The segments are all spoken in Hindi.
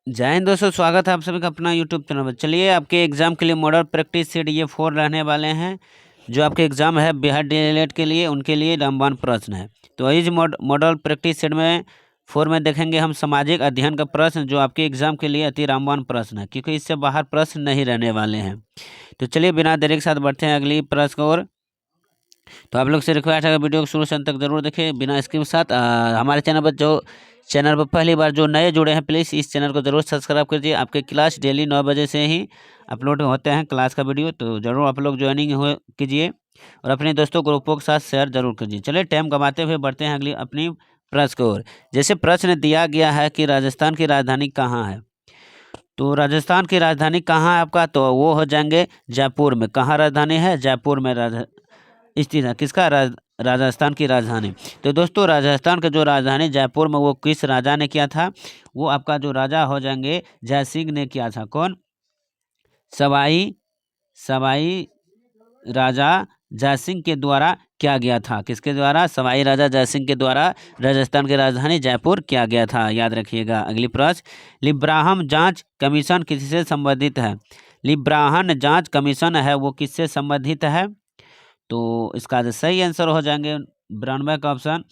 जय हिंद दोस्तों, स्वागत है आप सभी का अपना यूट्यूब चैनल पर। चलिए, आपके एग्जाम के लिए मॉडल प्रैक्टिस सेट ये 4 रहने वाले हैं। जो आपके एग्जाम है बिहार डीएलएड के लिए, उनके लिए रामबाण प्रश्न है। तो इस मॉडल प्रैक्टिस सेट में 4 में देखेंगे हम सामाजिक अध्ययन का प्रश्न, जो आपके एग्जाम के लिए अति रामबाण प्रश्न है, क्योंकि इससे बाहर प्रश्न नहीं रहने वाले हैं। तो चलिए बिना देरी के साथ बढ़ते हैं अगली प्रश्न की ओर। तो आप लोग से रिक्वेस्ट है वीडियो को शुरू से अंत तक जरूर देखें बिना स्किप के साथ। हमारे चैनल पर पहली बार जो नए जुड़े हैं, प्लीज़ इस चैनल को जरूर सब्सक्राइब कीजिए। आपके क्लास डेली 9 बजे से ही अपलोड होते हैं क्लास का वीडियो, तो ज़रूर आप लोग ज्वाइनिंग हो कीजिए और अपने दोस्तों ग्रुपों के साथ शेयर जरूर कीजिए। चलिए टाइम कमाते हुए बढ़ते हैं अगली अपनी प्रश्न की ओर। जैसे प्रश्न दिया गया है कि राजस्थान की राजधानी कहाँ है, तो राजस्थान की राजधानी कहाँ है आपका, तो वो हो जाएंगे जयपुर में। कहाँ राजधानी है, जयपुर में स्थित है। किसका राजस्थान की राजधानी। तो दोस्तों राजस्थान का जो राजधानी जयपुर में, वो किस राजा ने किया था, वो आपका जो राजा हो जाएंगे जयसिंह ने किया था। कौन, सवाई राजा जयसिंह के द्वारा किया गया था। किसके द्वारा, सवाई राजा जयसिंह के द्वारा राजस्थान की राजधानी जयपुर किया गया था, याद रखिएगा। अगली प्रश्न, लिब्राहम जांच कमीशन किससे संबंधित है। लिब्राहम जांच कमीशन है वो किससे संबंधित है, तो इसका जो सही आंसर हो जाएंगे 92 का ऑप्शन,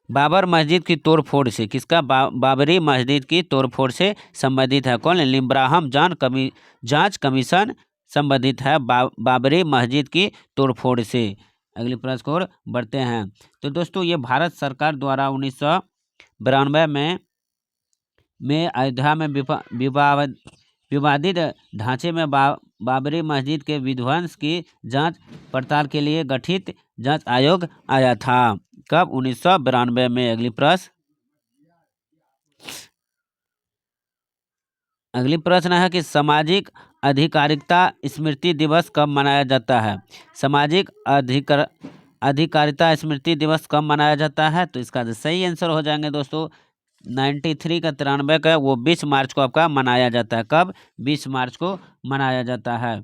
बाबर मस्जिद की तोड़फोड़ से। किसका, बाबरी मस्जिद की तोड़फोड़ से संबंधित है। कौन, लिब्राहम जांच कमीशन संबंधित है बाबरी मस्जिद की तोड़फोड़ से। अगली प्रश्न को बढ़ते हैं। तो दोस्तों ये भारत सरकार द्वारा 1992 में अयोध्या में विवादित ढांचे में बाबरी मस्जिद के विध्वंस की जांच पड़ताल के लिए गठित जांच आयोग आया था। कब, 1992 में। अगली प्रश्न है कि सामाजिक अधिकारिता स्मृति दिवस कब मनाया जाता है। सामाजिक अधिकारिता स्मृति दिवस कब मनाया जाता है, तो इसका जो सही आंसर हो जाएंगे दोस्तों 93 का 93 का, वो 20 मार्च को आपका मनाया जाता है। कब, 20 मार्च को मनाया जाता है।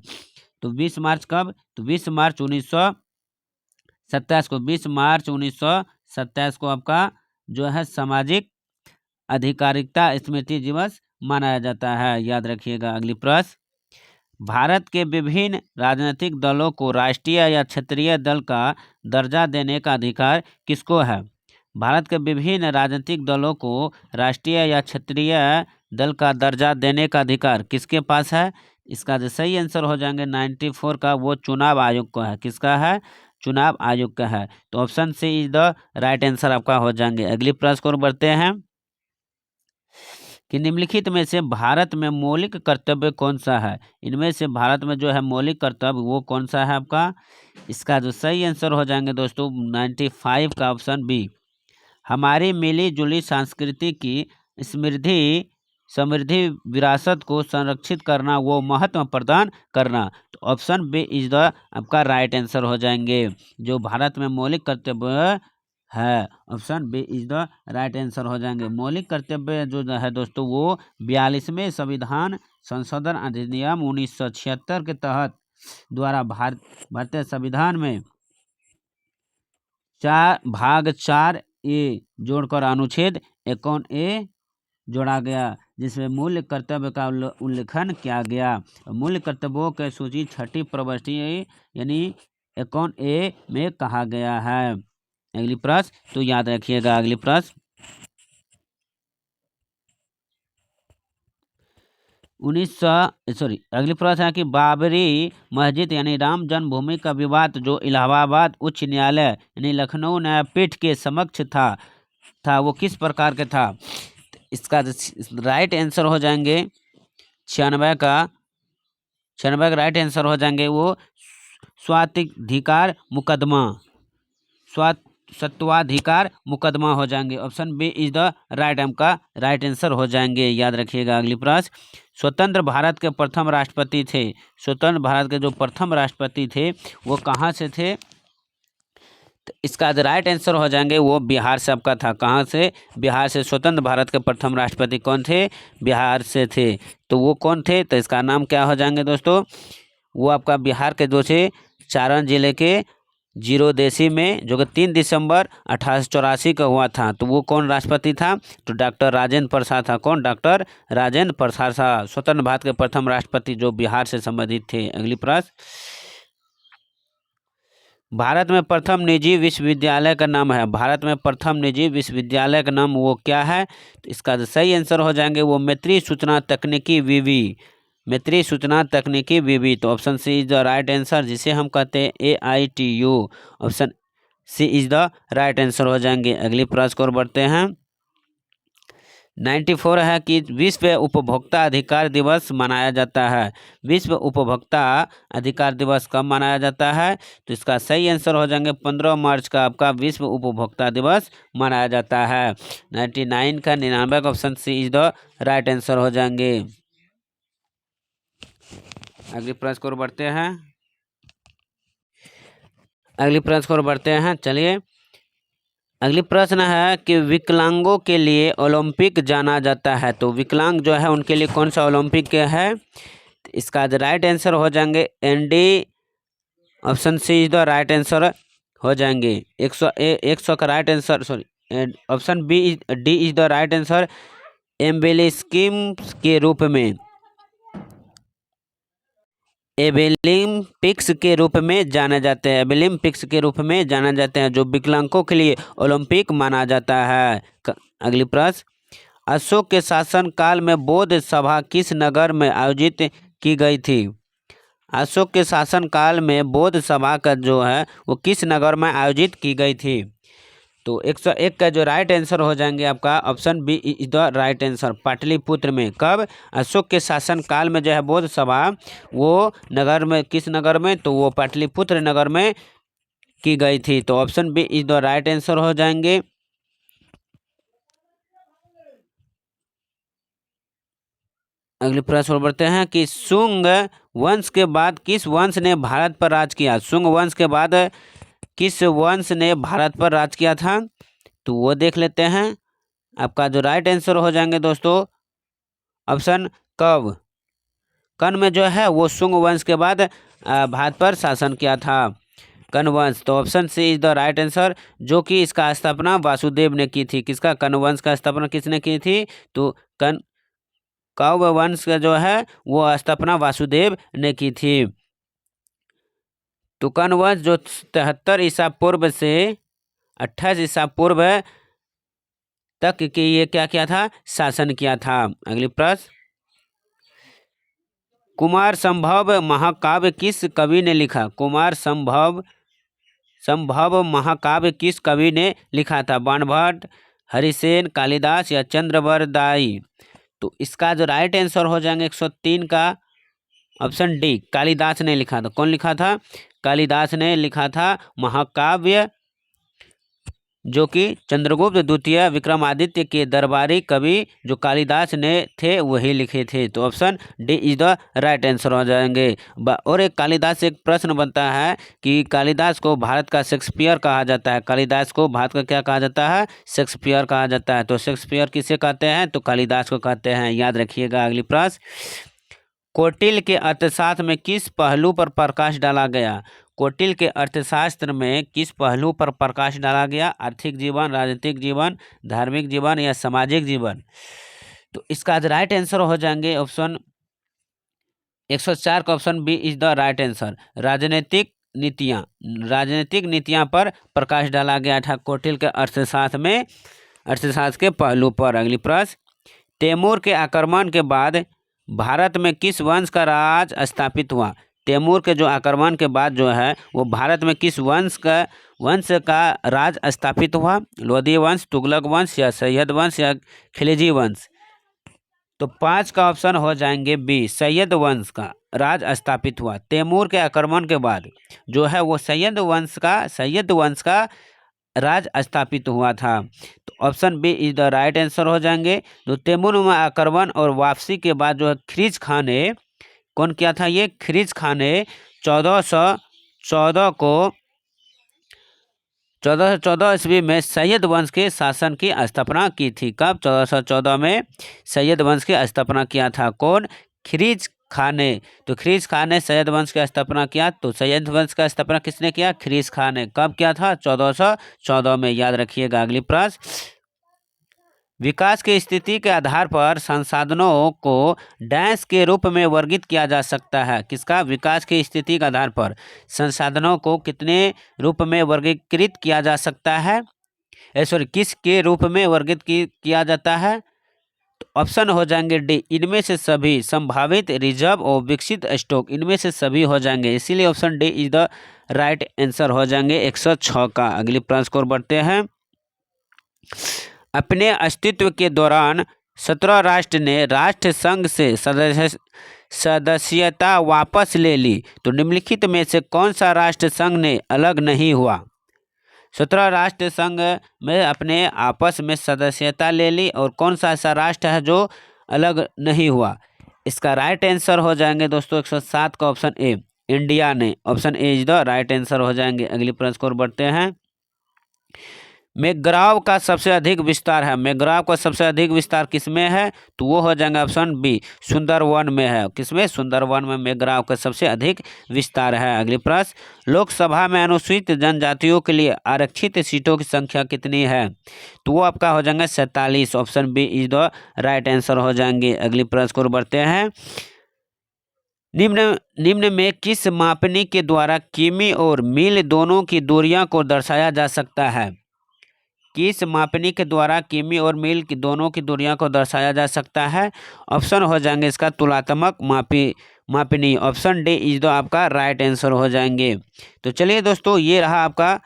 तो 20 मार्च कब, तो 20 मार्च 1927 को, 20 मार्च 1927 को आपका जो है सामाजिक अधिकारिता स्मृति दिवस मनाया जाता है, याद रखिएगा। अगली प्रश्न, भारत के विभिन्न राजनीतिक दलों को राष्ट्रीय या क्षेत्रीय दल का दर्जा देने का अधिकार किसको है। भारत के विभिन्न राजनीतिक दलों को राष्ट्रीय या क्षेत्रीय दल का दर्जा देने का अधिकार किसके पास है। इसका जो सही आंसर हो जाएंगे 94 का, वो चुनाव आयोग का है। किसका है, चुनाव आयोग का है। तो option C is the right answer आपका हो जाएंगे। अगली प्रश्न को बढ़ते हैं कि निम्नलिखित में से भारत में मौलिक कर्तव्य कौन सा है। इनमें से भारत में जो है मौलिक कर्तव्य वो कौन सा है आपका। इसका जो सही आंसर हो जाएंगे दोस्तों 95 का ऑप्शन बी, हमारी मिली जुली संस्कृति की समृद्धि विरासत को संरक्षित करना, वो महत्व प्रदान करना। तो ऑप्शन बी इज द आपका राइट आंसर हो जाएंगे। जो भारत में मौलिक कर्तव्य है, option B is the right answer हो जाएंगे। मौलिक कर्तव्य जो है दोस्तों, वो 42वें संविधान संशोधन अधिनियम 1976 के तहत द्वारा भारतीय संविधान में 4 भाग 4 ए जोड़कर अनुच्छेद 51 जोड़ा गया, जिसमें मूल्य कर्तव्य का उल्लेखन किया गया। मूल्य कर्तव्यों की सूची 6ठी प्रविष्टि यानी 51A में कहा गया है। अगली प्रश्न, तो याद रखिएगा। अगली प्रश्न, अगली प्रश्न है कि बाबरी मस्जिद यानी राम जन्मभूमि का विवाद जो इलाहाबाद उच्च न्यायालय यानी लखनऊ न्यायपीठ के समक्ष था वो किस प्रकार के था। इसका राइट आंसर हो जाएंगे 96 का राइट आंसर हो जाएंगे वो सत्वाधिकार मुकदमा हो जाएंगे। Option B is the right answer हो जाएंगे, याद रखिएगा। अगली प्रश्न, स्वतंत्र भारत के प्रथम राष्ट्रपति थे। स्वतंत्र भारत के जो प्रथम राष्ट्रपति थे वो कहाँ से थे, तो इसका राइट आंसर हो जाएंगे वो बिहार से आपका था। कहाँ से, बिहार से। स्वतंत्र भारत के प्रथम राष्ट्रपति कौन थे, बिहार से थे। तो वो कौन थे, तो इसका नाम क्या हो जाएंगे दोस्तों, वो आपका बिहार के जो थे सारण जिले के जीरोदेसी में, जो कि 3 दिसंबर 1884 का हुआ था। तो वो कौन राष्ट्रपति था? तो डॉक्टर राजेंद्र प्रसाद था। कौन? डॉक्टर राजेंद्र प्रसाद था, स्वतंत्र भारत के प्रथम राष्ट्रपति जो बिहार से संबंधित थे। अगली प्रश्न, भारत में प्रथम निजी विश्वविद्यालय का नाम है, भारत में प्रथम निजी विश्वविद्यालय का नाम वो क्या है? तो इसका जो सही आंसर हो जाएंगे वो मैत्री सूचना तकनीकी विवि, मैत्री सूचना तकनीकी विवि। तो option C is the right answer, जिसे हम कहते हैं AITU। Option C is the right answer हो जाएंगे। अगली प्रश्न की ओर बढ़ते हैं। 94 है कि विश्व उपभोक्ता अधिकार दिवस मनाया जाता है। विश्व उपभोक्ता अधिकार दिवस कब मनाया जाता है? तो इसका सही आंसर हो जाएंगे 15 मार्च का आपका विश्व उपभोक्ता दिवस मनाया जाता है। 99 का 99 का option C is the right answer हो जाएंगे। अगली प्रश्न की ओर बढ़ते हैं। अगली प्रश्न की ओर बढ़ते हैं। चलिए, अगली प्रश्न है कि विकलांगों के लिए ओलंपिक जाना जाता है। तो विकलांग जो है उनके लिए कौन सा ओलंपिक है? इसका राइट आंसर हो जाएंगे ND। Option C is the right answer हो जाएंगे। 100 का right answer, sorry, option D is the right answer. एम्बेलिस्किम के रूप में, एबेलिम्पिक्स के रूप में जाने जाते हैं, एबेलिम्पिक्स के रूप में जाना जाते हैं, जो विकलांगों के लिए ओलंपिक माना जाता है। अगली प्रश्न, अशोक के शासन काल में बौद्ध सभा किस नगर में आयोजित की गई थी? अशोक के शासन काल में बौद्ध सभा का जो है वो किस नगर में आयोजित की गई थी? तो 101 का जो राइट आंसर हो जाएंगे आपका option B is the right answer, Pataliputra में। कब? अशोक के शासन काल में जो है बौद्ध सभा वो नगर में, किस नगर में? तो वो पाटलिपुत्र नगर में की गई थी। तो option B is the right answer हो जाएंगे। अगले प्रश्न पर बढ़ते हैं कि शुंग वंश के बाद किस वंश ने भारत पर राज किया? शुंग वंश के बाद किस वंश ने भारत पर राज किया था? तो वो देख लेते हैं। आपका जो राइट आंसर हो जाएंगे दोस्तों ऑप्शन कब, कन में जो है वो शुंग वंश के बाद भारत पर शासन किया था, कन वंश। तो option C is the right answer, जो कि इसका स्थापना वासुदेव ने की थी। किसका? कन वंश का स्थापना किसने की थी? तो कौव वंश का जो है वो स्थापना वासुदेव ने की थी। तो कन वंश जो 73 ईसा पूर्व से 28 ईसा पूर्व तक के ये क्या था? शासन किया था। अगली प्रश्न, कुमार संभव महाकाव्य किस कवि ने लिखा? कुमार संभव महाकाव्य किस कवि ने लिखा था? बाणभट्ट, हरिसेन, कालिदास या चंद्रवरदाई? तो इसका जो राइट आंसर हो जाएंगे 103 का ऑप्शन डी, कालिदास ने लिखा था। कौन लिखा था? कालिदास ने लिखा था महाकाव्य, जो कि चंद्रगुप्त द्वितीय विक्रमादित्य के दरबारी कवि जो कालिदास ने थे वही लिखे थे। तो option D is the right answer हो जाएंगे। और एक कालिदास से एक प्रश्न बनता है कि कालिदास को भारत का शेक्सपियर कहा जाता है। कालिदास को भारत का क्या कहा जाता है? शेक्सपियर कहा जाता है। तो शेक्सपियर किसे कहते हैं? तो कालिदास को कहते हैं, याद रखिएगा। अगली प्रश्न, कौटिल्य के अर्थशास्त्र में किस पहलू पर प्रकाश डाला गया? कौटिल्य के अर्थशास्त्र में किस पहलू पर प्रकाश डाला गया? आर्थिक जीवन, राजनीतिक जीवन, धार्मिक जीवन या सामाजिक जीवन? तो इसका राइट आंसर हो जाएंगे ऑप्शन 104 का option B is the right answer, राजनीतिक नीतियां पर प्रकाश डाला गया था कौटिल्य के अर्थशास्त्र में, अर्थशास्त्र के पहलू पर। अगली प्रश्न, तैमूर के आक्रमण के बाद भारत में किस वंश का राज स्थापित हुआ? तैमूर के जो आक्रमण के बाद जो है वो भारत में किस वंश का राज स्थापित हुआ? लोधी वंश, तुगलक वंश या सैयद वंश या खिलजी वंश? तो 5 का ऑप्शन हो जाएंगे बी, सैयद वंश का राज स्थापित हुआ। तैमूर के आक्रमण के बाद जो है वो सैयद वंश का राज स्थापित हुआ था। तो option B is the right answer हो जाएंगे। तो तैमूर में आक्रमण और वापसी के बाद जो है खिरिज खान ने कौन किया था? ये खिरिज खान ने 1414 ईस्वी में सैयद वंश के शासन की स्थापना की थी। कब? 1414 में सैयद वंश की स्थापना किया था। कौन? खिरिज खान ने। तो ख़रीस खान ने सैयद वंश की स्थापना किया। तो सैयद वंश का स्थापना किसने किया? ख़रीस खान ने। कब किया था? 1414 में। याद रखिएगा। अगली प्रश्न, विकास की स्थिति के आधार पर संसाधनों को डैश के रूप में वर्गीकृत किया जा सकता है। किसका? विकास की स्थिति के आधार पर संसाधनों को कितने रूप में वर्गीकृत किया जा सकता है? सॉरी, किस के रूप में वर्गीकृत किया जाता है? तो ऑप्शन हो जाएंगे डी, इनमें से सभी। संभावित, रिजर्व और विकसित स्टॉक, इनमें से सभी हो जाएंगे। इसीलिए option D is the right answer हो जाएंगे 106 का। अगली प्रश्न को बढ़ते हैं। अपने अस्तित्व के दौरान 17 राष्ट्र ने राष्ट्र संघ से सदस्यता वापस ले ली। तो निम्नलिखित में से कौन सा राष्ट्र संघ ने अलग नहीं हुआ? 17 राष्ट्र संघ में अपने आपस में सदस्यता ले ली, और कौन सा ऐसा राष्ट्र है जो अलग नहीं हुआ? इसका राइट आंसर हो जाएंगे दोस्तों 107 का ऑप्शन ए, इंडिया ने। Option A is the right answer हो जाएंगे। अगली प्रश्न को बढ़ते हैं। मैग्राव का सबसे अधिक विस्तार है। मैग्राव का सबसे अधिक विस्तार किसमें है? तो वो हो जाएगा ऑप्शन बी, सुंदरवन में है। किसमें? सुंदरवन में मैग्राव का सबसे अधिक विस्तार है। अगली प्रश्न, लोकसभा में अनुसूचित जनजातियों के लिए आरक्षित सीटों की संख्या कितनी है? तो वो आपका हो जाएगा 47। Option B is the right answer हो जाएंगे। अगली प्रश्न को बढ़ते हैं। निम्न में किस मापनी के द्वारा किमी और मील दोनों की दूरियां को दर्शाया जा सकता है? किस मापनी के द्वारा किमी और मील की दोनों की दूरियां को दर्शाया जा सकता है? ऑप्शन हो जाएंगे इसका तुलनात्मक मापनी। ऑप्शन डी इज द आपका राइट आंसर हो जाएंगे। तो चलिए दोस्तों, ये रहा आपका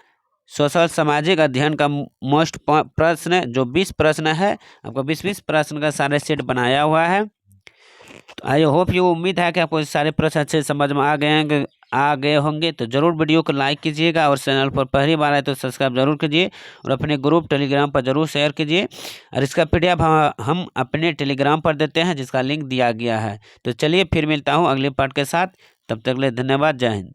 सोशल सामाजिक अध्ययन का मोस्ट प्रश्न, जो 20 प्रश्न है। आपको 20 प्रश्न का सारे सेट बनाया हुआ है। तो आई होप, ये उम्मीद है कि आपको सारे प्रश्न अच्छे समझ में आ गए होंगे। तो जरूर वीडियो को लाइक कीजिएगा, और चैनल पर पहली बार आए तो सब्सक्राइब जरूर कीजिए, और अपने ग्रुप टेलीग्राम पर जरूर शेयर कीजिए। और इसका PDF हम अपने टेलीग्राम पर देते हैं, जिसका लिंक दिया गया है। तो चलिए फिर मिलता हूँ अगले पार्ट के साथ। तब तक के लिए धन्यवाद। जय हिंद।